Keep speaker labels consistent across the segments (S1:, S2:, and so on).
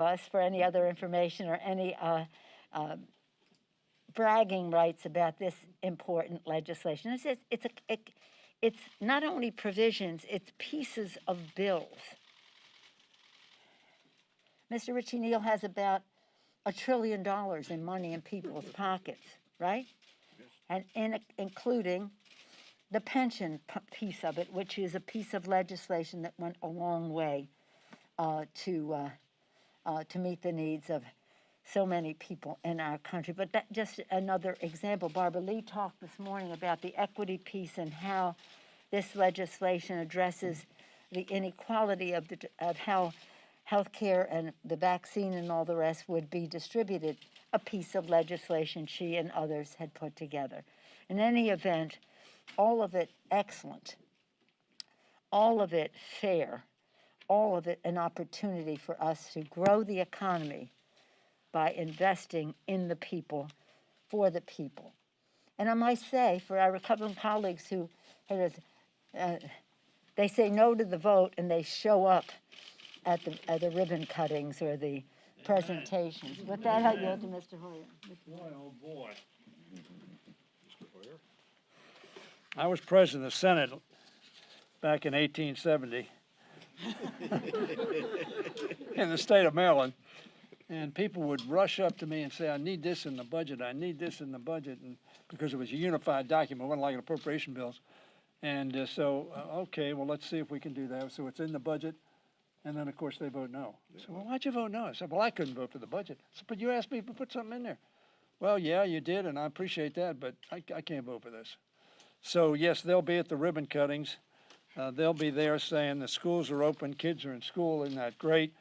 S1: us for any other information or any bragging rights about this important legislation. It's not only provisions, it's pieces of bills. Mr. Richie Neal has about $1 trillion in money in people's pockets, right? Yes. And including the pension piece of it, which is a piece of legislation that went a long way to meet the needs of so many people in our country. But that just another example. Barbara Lee talked this morning about the equity piece and how this legislation addresses the inequality of how healthcare and the vaccine and all the rest would be distributed, a piece of legislation she and others had put together. In any event, all of it excellent, all of it fair, all of it an opportunity for us to grow the economy by investing in the people, for the people. And I might say, for our Republican colleagues who, they say no to the vote and they show up at the ribbon cuttings or the presentations. With that, I yield to Mr. Hoyer.
S2: Boy, oh boy. Mr. Hoyer. I was president of the Senate back in 1870 in the state of Maryland. And people would rush up to me and say, I need this in the budget, I need this in the budget, and because it was a unified document, it wasn't like an appropriation bills. And okay, well, let's see if we can do that. So it's in the budget, and then, of course, they vote no. I said, well, why'd you vote no? I said, well, I couldn't vote for the budget. I said, but you asked me to put something in there. Well, yeah, you did, and I appreciate that, but I can't vote for this. So, yes, they'll be at the ribbon cuttings. They'll be there saying the schools are open, kids are in school, isn't that great?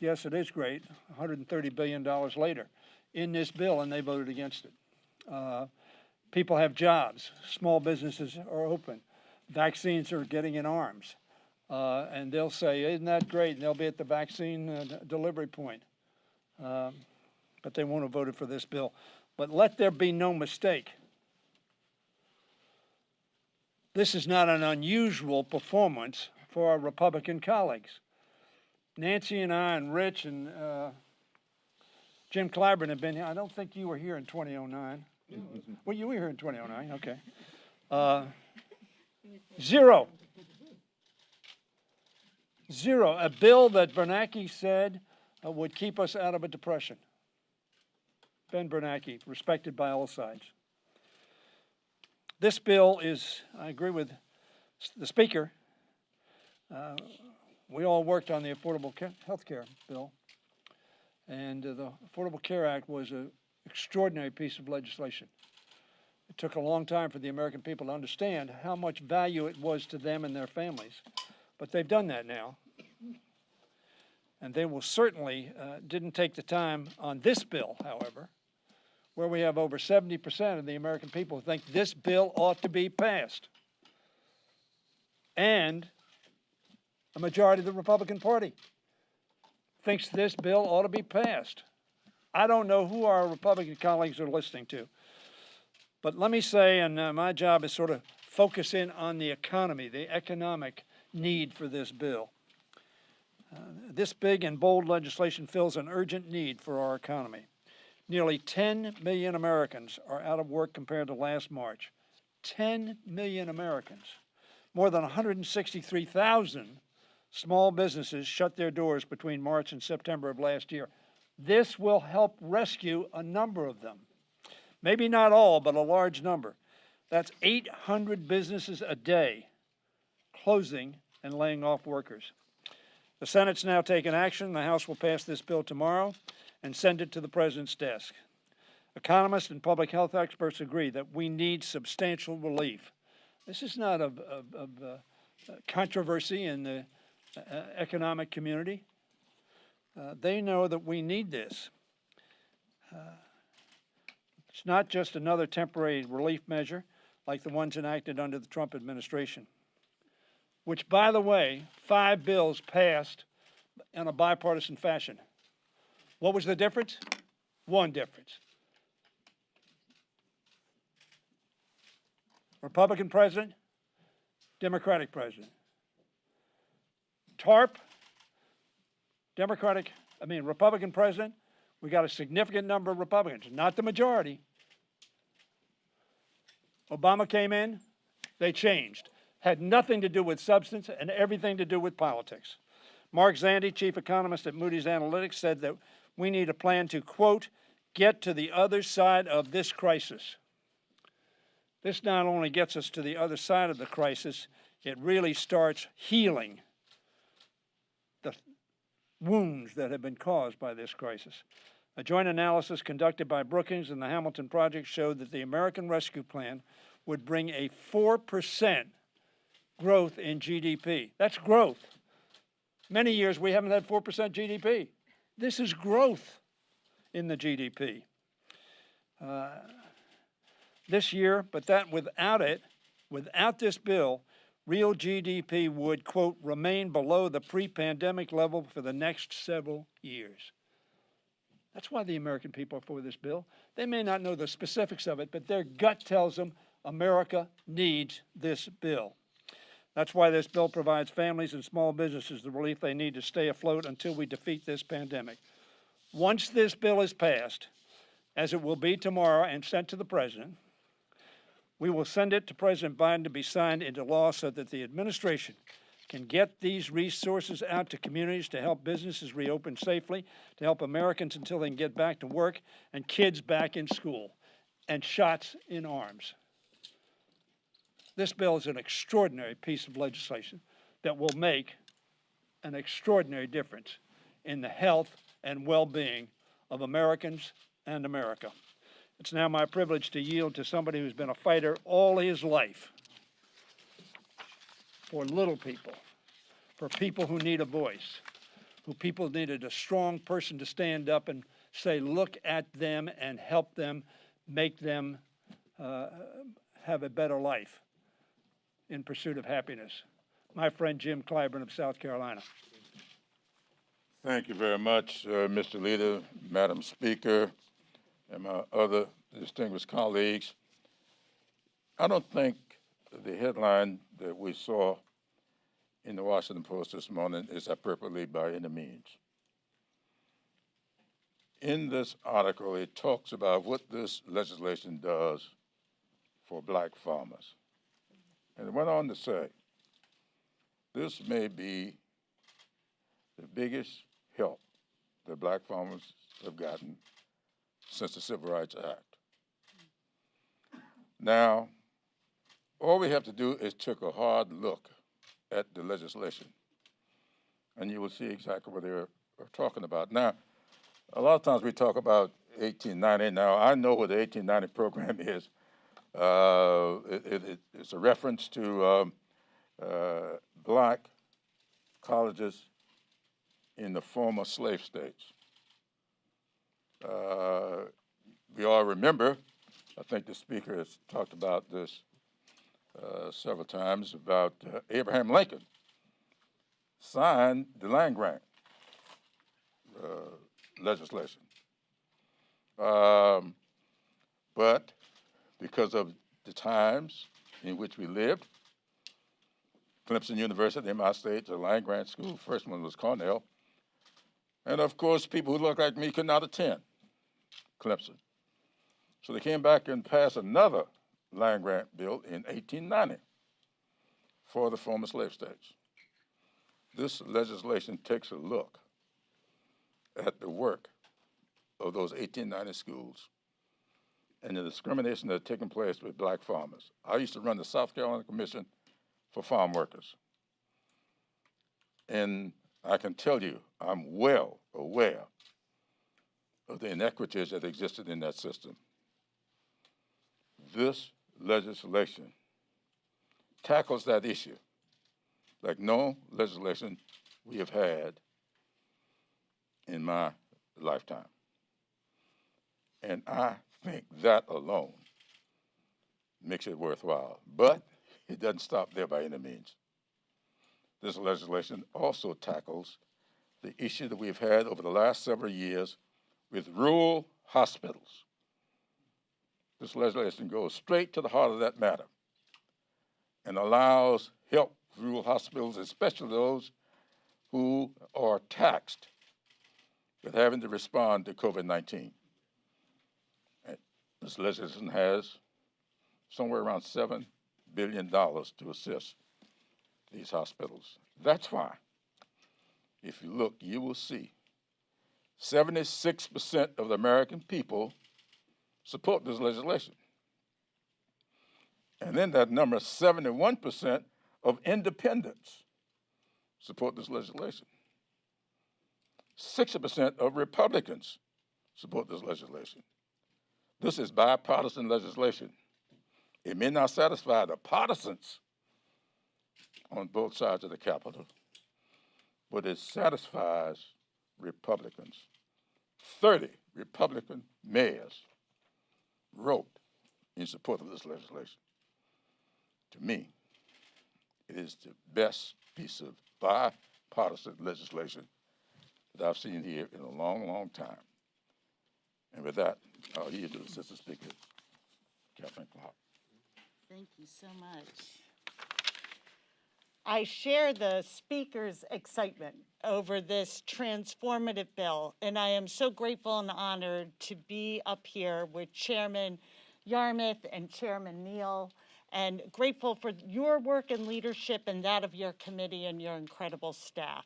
S2: Yes, it is great, $130 billion later in this bill, and they voted against it. People have jobs. Small businesses are open. Vaccines are getting in arms. And they'll say, isn't that great? And they'll be at the vaccine delivery point. But they won't have voted for this bill. But let there be no mistake. This is not an unusual performance for our Republican colleagues. Nancy and I and Rich and Jim Clyburn have been here. I don't think you were here in 2009. Well, you were here in 2009, okay. Zero. A bill that Bernanke said would keep us out of a depression. Ben Bernanke, respected by all sides. This bill is, I agree with the Speaker, we all worked on the Affordable Health Care bill, and the Affordable Care Act was an extraordinary piece of legislation. It took a long time for the American people to understand how much value it was to them and their families, but they've done that now. And they will certainly didn't take the time on this bill, however, where we have over 70% of the American people who think this bill ought to be passed. And a majority of the Republican Party thinks this bill ought to be passed. I don't know who our Republican colleagues are listening to. But let me say, and my job is sort of focus in on the economy, the economic need for this bill. This big and bold legislation fills an urgent need for our economy. Nearly 10 million Americans are out of work compared to last March. 10 million Americans. More than 163,000 small businesses shut their doors between March and September of last year. This will help rescue a number of them. Maybe not all, but a large number. That's 800 businesses a day closing and laying off workers. The Senate's now taken action. The House will pass this bill tomorrow and send it to the President's desk. Economists and public health experts agree that we need substantial relief. This is not a controversy in the economic community. They know that we need this. It's not just another temporary relief measure like the ones enacted under the Trump administration, which, by the way, 5 bills passed in a bipartisan fashion. What was the difference? One difference. Republican president, Democratic president. TARP, Democratic Republican president, we got a significant number of Republicans, not the majority. Obama came in, they changed. Had nothing to do with substance and everything to do with politics. Mark Zandi, chief economist at Moody's Analytics, said that we need a plan to, quote, get to the other side of this crisis. This not only gets us to the other side of the crisis, it really starts healing the wounds that have been caused by this crisis. A joint analysis conducted by Brookings and the Hamilton Project showed that the American Rescue Plan would bring a 4% growth in GDP. That's growth. Many years we haven't had 4% GDP. This is growth in the GDP. This year, but that without this bill, real GDP would, quote, remain below the pre-pandemic level for the next several years. That's why the American people are for this bill. They may not know the specifics of it, but their gut tells them America needs this bill. That's why this bill provides families and small businesses the relief they need to stay afloat until we defeat this pandemic. Once this bill is passed, as it will be tomorrow and sent to the president, we will send it to President Biden to be signed into law so that the administration can get these resources out to communities to help businesses reopen safely, to help Americans until they can get back to work, and kids back in school, and shots in arms. This bill is an extraordinary piece of legislation that will make an extraordinary difference in the health and well-being of Americans and America. It's now my privilege to yield to somebody who's been a fighter all his life for little people, for people who need a voice, who people needed a strong person to stand up and say, look at them and help them, make them have a better life in pursuit of happiness. My friend Jim Clyburn of South Carolina.
S3: Thank you very much, Mr. Leader, Madam Speaker, and my other distinguished colleagues. I don't think the headline that we saw in the Washington Post this morning is hyperbole by any means. In this article, it talks about what this legislation does for black farmers. And it went on to say, this may be the biggest help that black farmers have gotten since the Civil Rights Act. Now, all we have to do is take a hard look at the legislation, and you will see exactly what they're talking about. Now, a lot of times we talk about 1890. Now, I know what the 1890 program is. It's a reference to black colleges in the former slave states. We all remember, I think the speaker has talked about this several times, about Abraham Lincoln signed the land grant legislation. But because of the times in which we lived, Clemson University in my state, the land grant school, first one was Cornell, and of course people who look like me could not attend Clemson. So they came back and passed another land grant bill in 1890 for the former slave states. This legislation takes a look at the work of those 1890 schools and the discrimination that had taken place with black farmers. I used to run the South Carolina Commission for Farm Workers. And I can tell you, I'm well aware of the inequities that existed in that system. This legislation tackles that issue like no legislation we have had in my lifetime. And I think that alone makes it worthwhile. But it doesn't stop there by any means. This legislation also tackles the issue that we've had over the last several years with rural hospitals. This legislation goes straight to the heart of that matter and allows help rural hospitals, especially those who are taxed with having to respond to COVID-19. This legislation has somewhere around $7 billion to assist these hospitals. That's why, if you look, you will see 76% of the American people support this legislation. And then that number, 71% of independents support this legislation. 60% of Republicans support this legislation. This is bipartisan legislation. It may not satisfy the partisans on both sides of the Capitol, but it satisfies Republicans. 30 Republican mayors wrote in support of this legislation. To me, it is the best piece of bipartisan legislation that I've seen here in a long, long time. And with that, I'll yield to the Assistant Speaker, Kathleen Clark.
S4: Thank you so much. I share the Speaker's excitement over this transformative bill, and I am so grateful and honored to be up here with Chairman Yarmuth and Chairman Neal, and grateful for your work and leadership and that of your committee and your incredible staff.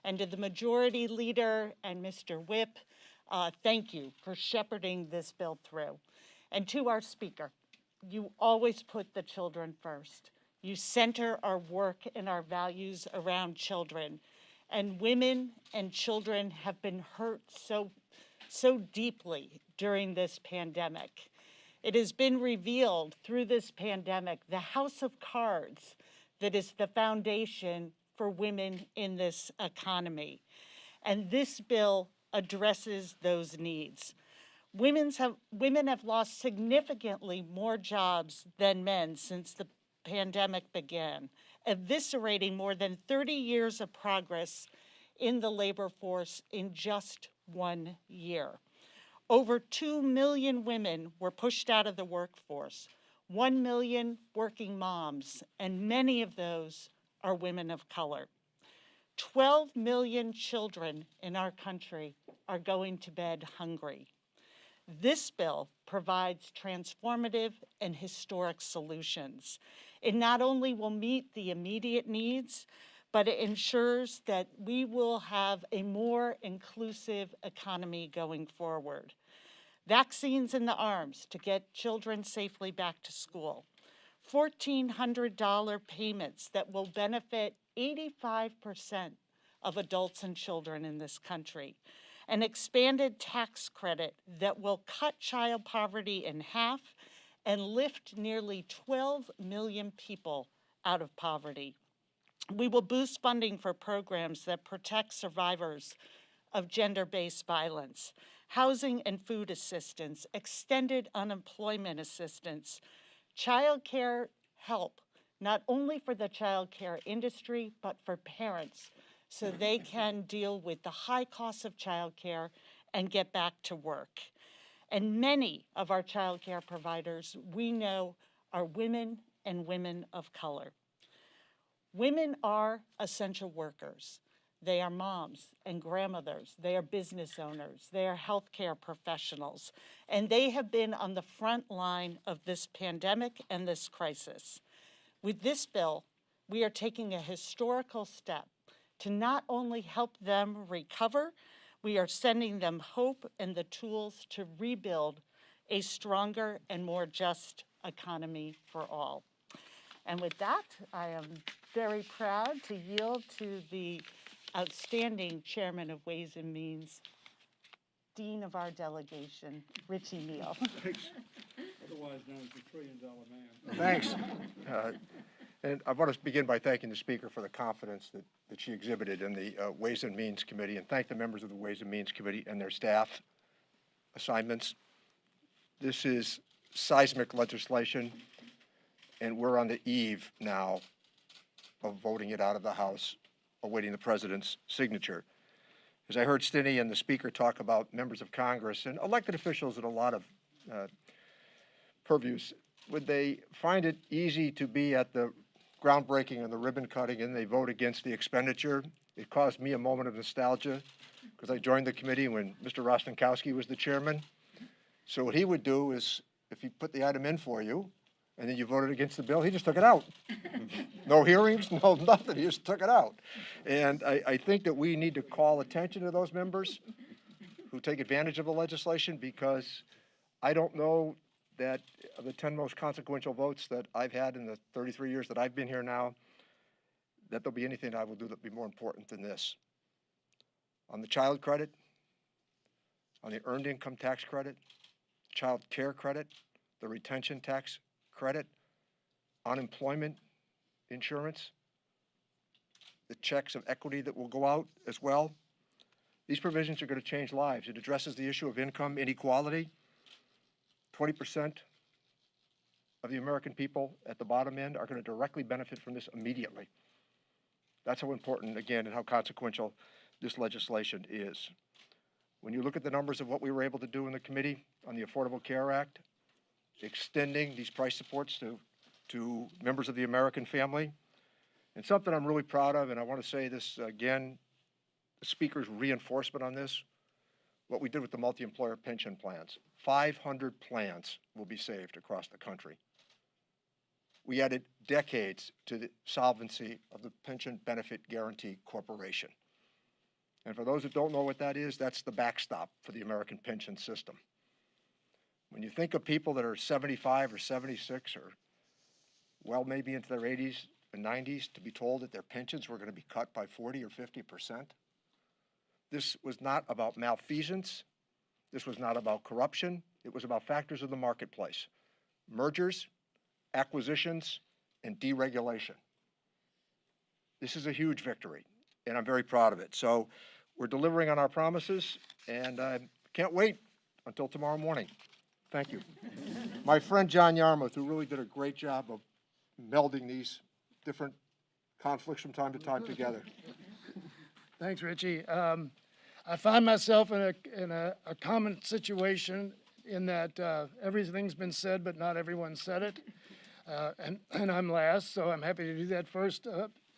S4: And to the Majority Leader and Mr. Whip, thank you for shepherding this bill through. And to our Speaker, you always put the children first. You center our work and our values around children. And women and children have been hurt so deeply during this pandemic. It has been revealed through this pandemic, the house of cards that is the foundation for women in this economy. And this bill addresses those needs. Women have lost significantly more jobs than men since the pandemic began, eviscerating more than 30 years of progress in the labor force in just 1 year. Over 2 million women were pushed out of the workforce, 1 million working moms, and many of those are women of color. 12 million children in our country are going to bed hungry. This bill provides transformative and historic solutions. It not only will meet the immediate needs, but it ensures that we will have a more inclusive economy going forward. Vaccines in the arms to get children safely back to school. $1,400 payments that will benefit 85% of adults and children in this country. An expanded tax credit that will cut child poverty in half and lift nearly 12 million people out of poverty. We will boost funding for programs that protect survivors of gender-based violence, housing and food assistance, extended unemployment assistance, child care help, not only for the child care industry, but for parents, so they can deal with the high costs of child care and get back to work. And many of our child care providers we know are women and women of color. Women are essential workers. They are moms and grandmothers. They are business owners. They are healthcare professionals. And they have been on the front line of this pandemic and this crisis. With this bill, we are taking a historical step to not only help them recover, we are sending them hope and the tools to rebuild a stronger and more just economy for all. And with that, I am very proud to yield to the outstanding Chairman of Ways and Means, Dean of our delegation, Richie Neal.
S2: Thanks. Otherwise known as the $1 trillion man.
S5: Thanks. And I want to begin by thanking the Speaker for the confidence that she exhibited in the Ways and Means Committee, and thank the members of the Ways and Means Committee and their staff assignments. This is seismic legislation, and we're on the eve now of voting it out of the House, awaiting the President's signature. As I heard Stinney and the Speaker talk about members of Congress and elected officials in a lot of purviews, would they find it easy to be at the groundbreaking and the ribbon cutting and they vote against the expenditure? It caused me a moment of nostalgia because I joined the committee when Mr. Rostenkowski was the chairman. So what he would do is, if he put the item in for you, and then you voted against the bill, he just took it out. No hearings, no nothing, he just took it out. And I think that we need to call attention to those members who take advantage of the legislation, because I don't know that of the 10 most consequential votes that I've had in the 33 years that I've been here now, that there'll be anything that I will do that'll be more important than this. On the child credit, on the earned income tax credit, child care credit, the retention tax credit, unemployment insurance, the checks of equity that will go out as well. These provisions are going to change lives. It addresses the issue of income inequality. 20% of the American people at the bottom end are going to directly benefit from this immediately. That's how important, again, and how consequential this legislation is. When you look at the numbers of what we were able to do in the committee on the Affordable Care Act, extending these price supports to members of the American family, and something I'm really proud of, and I want to say this again, the speaker's reinforcement on this, what we did with the multi-employer pension plans. 500 plans will be saved across the country. We added decades to the solvency of the Pension Benefit Guaranty Corporation. And for those that don't know what that is, that's the backstop for the American pension system. When you think of people that are 75 or 76 or well maybe into their 80s and 90s, to be told that their pensions were going to be cut by 40 or 50%, this was not about malfeasance. This was not about corruption. It was about factors of the marketplace: mergers, acquisitions, and deregulation. This is a huge victory, and I'm very proud of it. So we're delivering on our promises, and I can't wait until tomorrow morning. Thank you. My friend John Yarmouth, who really did a great job of melding these different conflicts from time to time together.
S6: Thanks, Richie. I find myself in a common situation in that everything's been said, but not everyone said it. And I'm last, so I'm happy to do that first.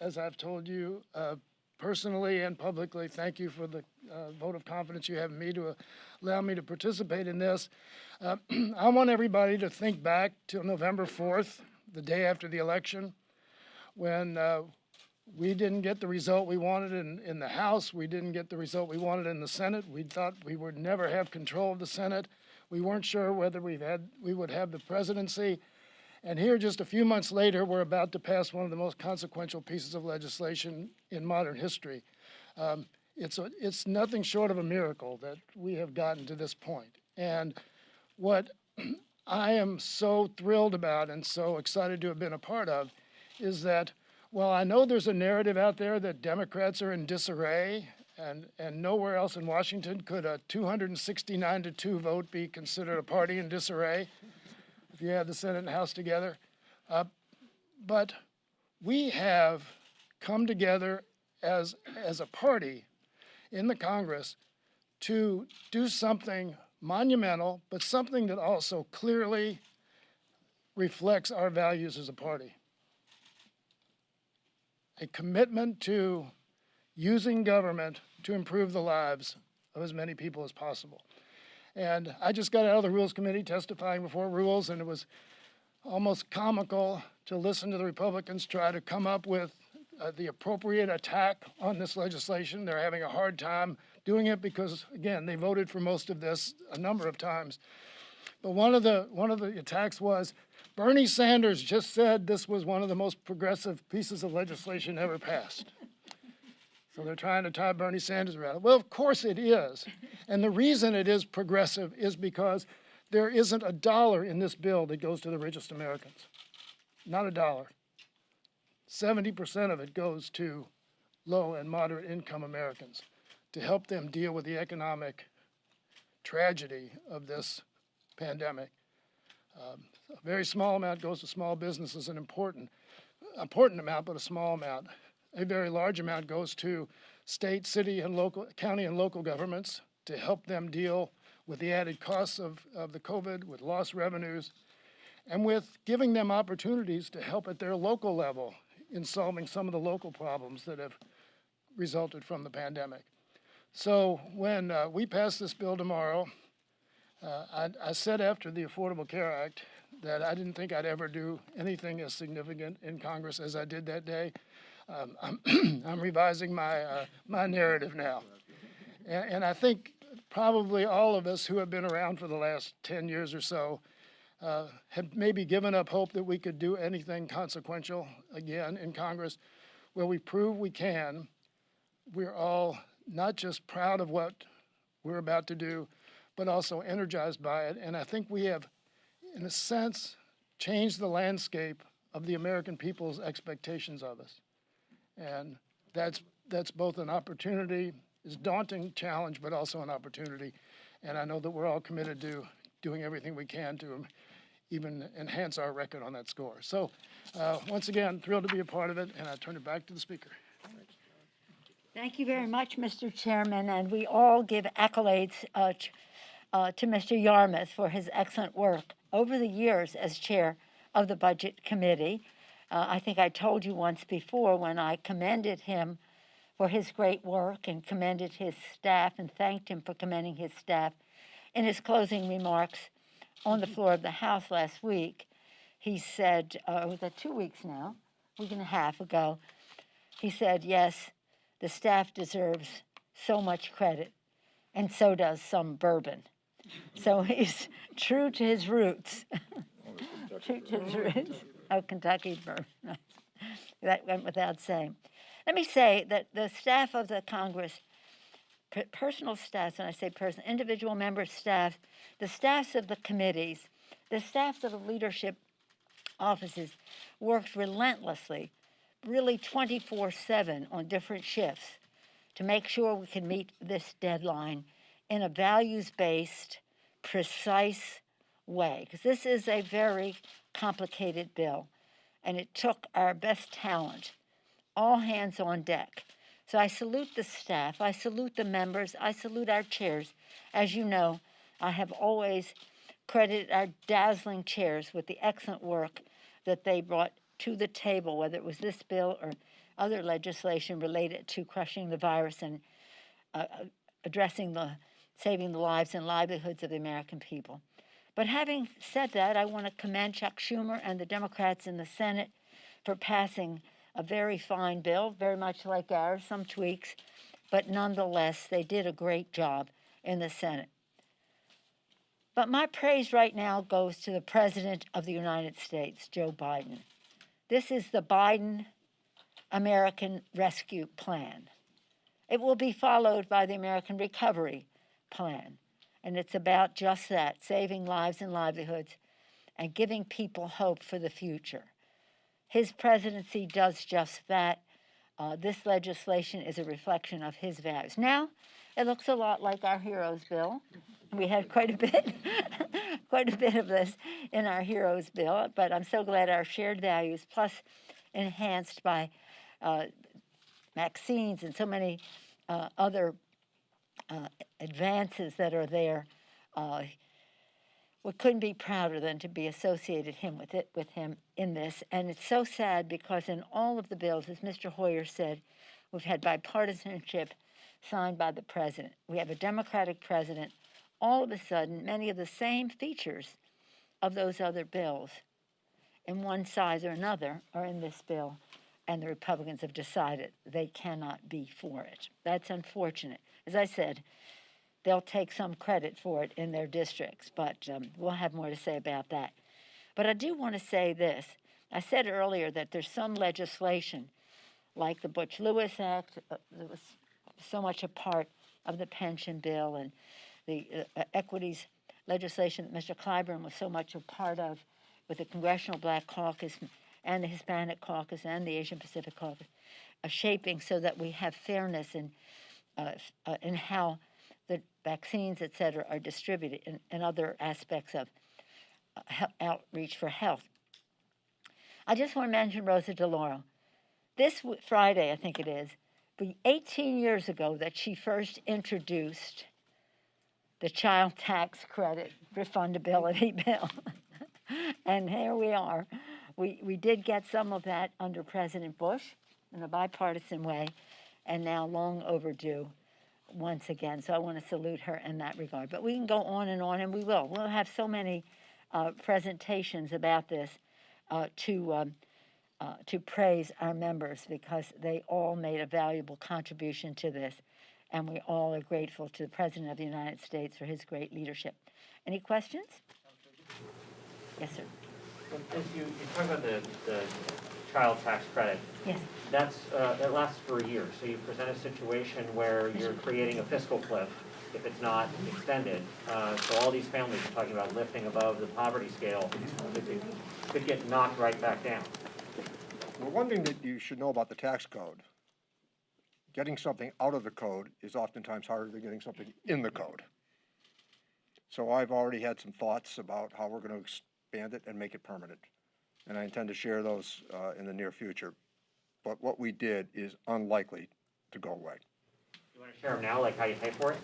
S6: As I've told you personally and publicly, thank you for the vote of confidence you have in me to allow me to participate in this. I want everybody to think back to November 4th, the day after the election, when we didn't get the result we wanted in the House. We didn't get the result we wanted in the Senate. We thought we would never have control of the Senate. We weren't sure whether we would have the presidency. And here, just a few months later, we're about to pass one of the most consequential pieces of legislation in modern history. It's nothing short of a miracle that we have gotten to this point. And what I am so thrilled about and so excited to have been a part of is that, well, I know there's a narrative out there that Democrats are in disarray, and nowhere else in Washington could a 269-2 vote be considered a party in disarray if you have the Senate and House together. But we have come together as a party in the Congress to do something monumental, but something that also clearly reflects our values as a party. A commitment to using government to improve the lives of as many people as possible. And I just got out of the Rules Committee testifying before Rules, and it was almost comical to listen to the Republicans try to come up with the appropriate attack on this legislation. They're having a hard time doing it because, again, they voted for most of this a number of times. But one of the attacks was, Bernie Sanders just said this was one of the most progressive pieces of legislation ever passed. So they're trying to tie Bernie Sanders around it. Well, of course it is. And the reason it is progressive is because there isn't a dollar in this bill that goes to the richest Americans. Not a dollar. 70% of it goes to low and moderate income Americans to help them deal with the economic tragedy of this pandemic. A very small amount goes to small businesses, an important amount, but a small amount. A very large amount goes to state, city, and local, county and local governments to help them deal with the added costs of the COVID, with lost revenues, and with giving them opportunities to help at their local level in solving some of the local problems that have resulted from the pandemic. So when we pass this bill tomorrow, I said after the Affordable Care Act that I didn't think I'd ever do anything as significant in Congress as I did that day. I'm revising my narrative now. And I think probably all of us who have been around for the last 10 years or so have maybe given up hope that we could do anything consequential again in Congress, where we prove we can. We're all not just proud of what we're about to do, but also energized by it. And I think we have, in a sense, changed the landscape of the American people's expectations of us. And that's both an opportunity, it's a daunting challenge, but also an opportunity. And I know that we're all committed to doing everything we can to even enhance our record on that score. So once again, thrilled to be a part of it, and I turn it back to the speaker.
S1: Thank you very much, Mr. Chairman, and we all give accolades to Mr. Yarmouth for his excellent work over the years as chair of the Budget Committee. I think I told you once before when I commended him for his great work and commended his staff and thanked him for commending his staff in his closing remarks on the floor of the House last week. He said, was that 2 weeks now, a week and a half ago, he said, yes, the staff deserves so much credit, and so does some bourbon. So he's true to his roots. True to his roots. Oh, Kentucky bourbon. That went without saying. Let me say that the staff of the Congress, personal staffs, and I say personal, individual member staff, the staffs of the committees, the staffs of the leadership offices worked relentlessly, really 24/7 on different shifts to make sure we can meet this deadline in a values-based, precise way, because this is a very complicated bill, and it took our best talent, all hands on deck. So I salute the staff, I salute the members, I salute our chairs. As you know, I have always credited our dazzling chairs with the excellent work that they brought to the table, whether it was this bill or other legislation related to crushing the virus and saving the lives and livelihoods of the American people. But having said that, I want to commend Chuck Schumer and the Democrats in the Senate for passing a very fine bill, very much like ours, some tweaks, but nonetheless, they did a great job in the Senate. But my praise right now goes to the President of the United States, Joe Biden. This is the Biden American Rescue Plan. It will be followed by the American Recovery Plan. And it's about just that, saving lives and livelihoods and giving people hope for the future. His presidency does just that. This legislation is a reflection of his values. Now, it looks a lot like our HEROES bill. We had quite a bit of this in our HEROES bill, but I'm so glad our shared values, plus enhanced by vaccines and so many other advances that are there, we couldn't be prouder than to be associated with him in this. And it's so sad because in all of the bills, as Mr. Hoyer said, we've had bipartisanship signed by the president. We have a Democratic president. All of a sudden, many of the same features of those other bills, in one size or another, are in this bill, and the Republicans have decided they cannot be for it. That's unfortunate. As I said, they'll take some credit for it in their districts, but we'll have more to say about that. But I do want to say this. I said earlier that there's some legislation, like the Butch-Lewis Act, that was so much a part of the pension bill, and the equities legislation that Mr. Clyburn was so much a part of with the Congressional Black Caucus and the Hispanic Caucus and the Asian Pacific Caucus, shaping so that we have fairness in how the vaccines, et cetera, are distributed and other aspects of outreach for health. I just want to mention Rosa DeLauro. This Friday, I think it is, be 18 years ago that she first introduced the child tax credit refundability bill. And here we are. We did get some of that under President Bush in a bipartisan way, and now long overdue. once again. So I want to salute her in that regard. But we can go on, and we will. We'll have so many presentations about this to praise our members because they all made a valuable contribution to this. And we all are grateful to the President of the United States for his great leadership. Any questions? Yes, sir.
S7: As you talk about the child tax credit,
S1: Yes.
S7: that lasts for a year. So you present a situation where you're creating a fiscal cliff if it's not extended. So all these families are talking about lifting above the poverty scale could get knocked right back down.
S5: Well, one thing that you should know about the tax code, getting something out of the code is oftentimes harder than getting something in the code. So I've already had some thoughts about how we're going to expand it and make it permanent. And I intend to share those in the near future. But what we did is unlikely to go away.
S7: You want to share them now, like how you pay for it?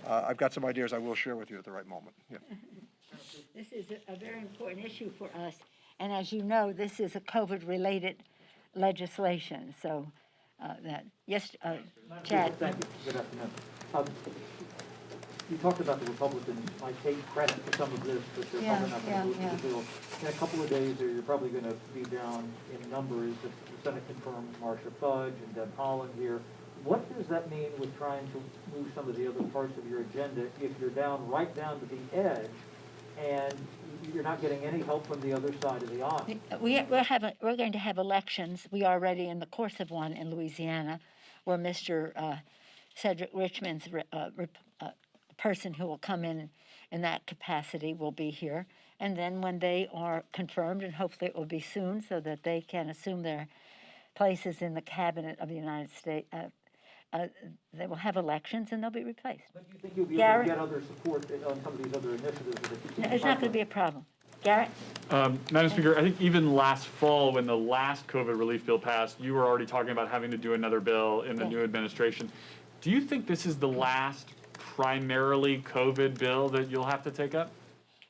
S5: I've got some ideas I will share with you at the right moment. Yeah.
S1: This is a very important issue for us. And as you know, this is a COVID-related legislation. So yes, Chad.
S8: Thank you. Good afternoon. You talked about the Republicans might take credit for some of this, but they're probably not going to move the bill. In a couple of days, you're probably going to be down in numbers if the Senate confirms Marcia Fudge and Deb Haaland here. What does that mean with trying to move some of the other parts of your agenda if you're right down to the edge and you're not getting any help from the other side of the aisle?
S1: We're going to have elections. We are already in the course of one in Louisiana, where Mr. Cedric Richmond's person who will come in that capacity will be here. And then when they are confirmed, and hopefully it will be soon so that they can assume their places in the cabinet of the United States, they will have elections and they'll be replaced.
S8: But do you think you'll be able to get other support on some of these other initiatives?
S1: No, it's not going to be a problem. Garrett?
S9: Madam Speaker, I think even last fall when the last COVID relief bill passed, you were already talking about having to do another bill in the new administration. Do you think this is the last primarily COVID bill that you'll have to take up?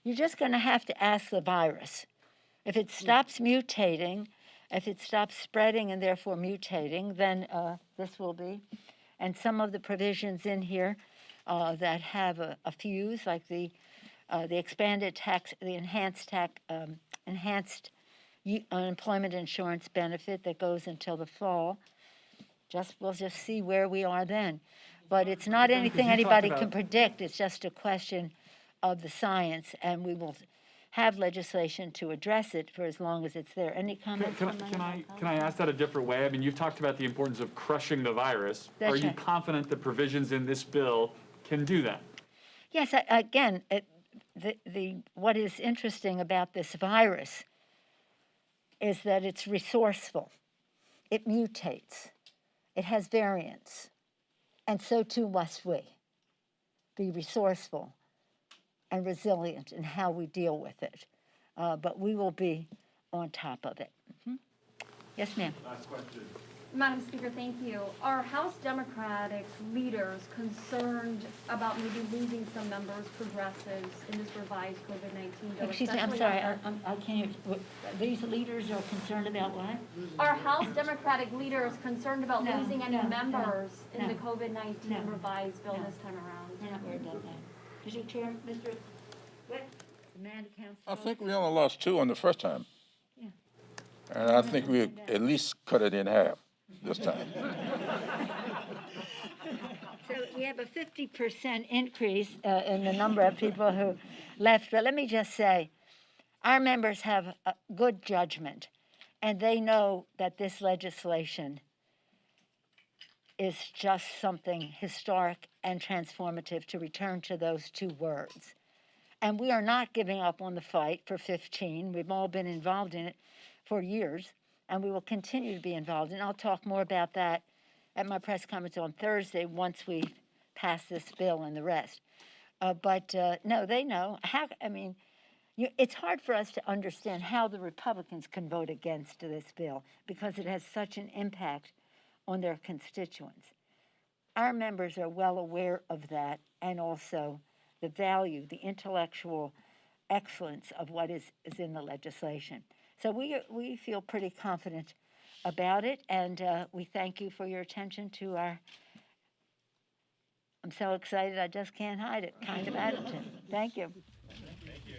S1: You're just going to have to ask the virus. If it stops mutating, if it stops spreading and therefore mutating, then this will be. And some of the provisions in here that have a fuse, like the expanded tax, the enhanced unemployment insurance benefit that goes until the fall. We'll just see where we are then. But it's not anything anybody can predict. It's just a question of the science, and we will have legislation to address it for as long as it's there. Any comments?
S9: Can I ask that a different way? I mean, you've talked about the importance of crushing the virus.
S1: That's
S9: Are you
S1: right.
S9: confident that provisions in this bill can do that?
S1: Yes, again, what is interesting about this virus is that it's resourceful. It mutates. It has variants. And so too must we be resourceful and resilient in how we deal with it. But we will be on top of it. Mm-hmm. Yes, ma'am.
S9: Last question.
S10: Madam Speaker, thank you. Are House Democratic leaders concerned about maybe losing some members, progressives, in this revised COVID-19 bill?
S1: Excuse me, I'm sorry, I can't hear. These leaders are concerned about what?
S10: Are House Democratic leaders concerned about
S1: No,
S10: losing any
S1: no,
S10: members in the
S1: no,
S10: COVID-19
S1: no,
S10: revised bill
S1: no.
S10: this time around?
S1: We're not worried about that. Mr. Chair, Mr. What? The man who counts.
S3: I think we only lost 2 on the first time.
S1: Yeah.
S3: And I think we at least cut it in half this time.
S1: So we have a 50% increase in the number of people who left. But let me just say, our members have a good judgment, and they know that this legislation is just something historic and transformative, to return to those 2 words. And we are not giving up on the fight for 15. We've all been involved in it for years, and we will continue to be involved. And I'll talk more about that at my press conference on Thursday once we pass this bill and the rest. But no, they know. It's hard for us to understand how the Republicans can vote against this bill because it has such an impact on their constituents. Our members are well aware of that, and also the value, the intellectual excellence of what is in the legislation. So we feel pretty confident about it, and we thank you for your attention to our I'm so excited, I just can't hide it kind of attitude. Thank you.
S9: Thank you.